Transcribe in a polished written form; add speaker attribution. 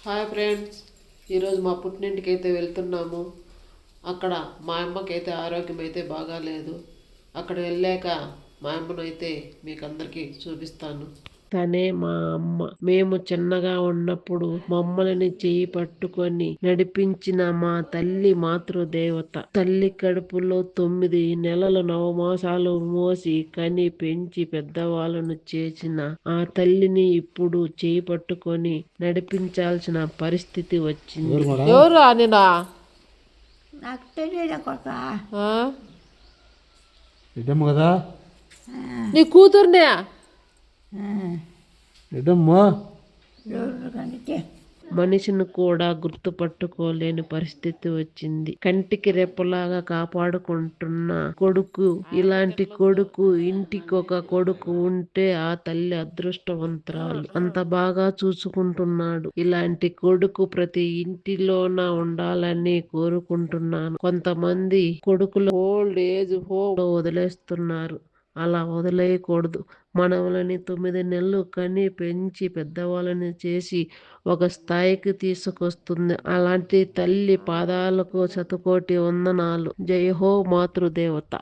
Speaker 1: Hi friends, ఈరోజు మా పుట్టినింటికి అయితే వెళ్తున్నాము. అక్కడ మా అమ్మకైతే ఆరోగ్యం అయితే బాగాలేదు. అక్కడ వెళ్ళాక మా అమ్మనైతే మీకు అందరికీ చూపిస్తాను. తనే మా అమ్మ. మేము చిన్నగా ఉన్నప్పుడు మమ్మల్ని చేయి పట్టుకొని నడిపించిన మా తల్లి మాతృదేవత. తల్లి కడుపులో 9 నెలలు నవమాసాలు మోసి కని పెంచి పెద్దవాళ్ళను చేసిన ఆ తల్లిని ఇప్పుడు చేయి పట్టుకొని నడిపించాల్సిన పరిస్థితి వచ్చింది. ఎవరు అనినా
Speaker 2: నాకు తెలియదు కొత్త
Speaker 3: కదా
Speaker 1: నీ కూతుర్నే
Speaker 3: ఎడమ్మా
Speaker 1: మనిషిని కూడా గుర్తుపట్టుకోలేని పరిస్థితి వచ్చింది. కంటికి రెప్పలాగా కాపాడుకుంటున్న కొడుకు. ఇలాంటి కొడుకు, ఇంటికొక కొడుకు ఉంటే ఆ తల్లి అదృష్టవంతురాలు. అంత బాగా చూసుకుంటున్నాడు. ఇలాంటి కొడుకు ప్రతి ఇంటిలోన ఉండాలని కోరుకుంటున్నాను. కొంతమంది కొడుకులు ఓల్డ్ ఏజ్ హోమ్ లో వదిలేస్తున్నారు. అలా వదిలేయకూడదు. మనవలని 9 నెలలు కని పెంచి పెద్దవాళ్ళని చేసి ఒక స్థాయికి తీసుకొస్తుంది. అలాంటి తల్లి పాదాలకు శతకోటి వందనాలు. జై హో మాతృదేవత.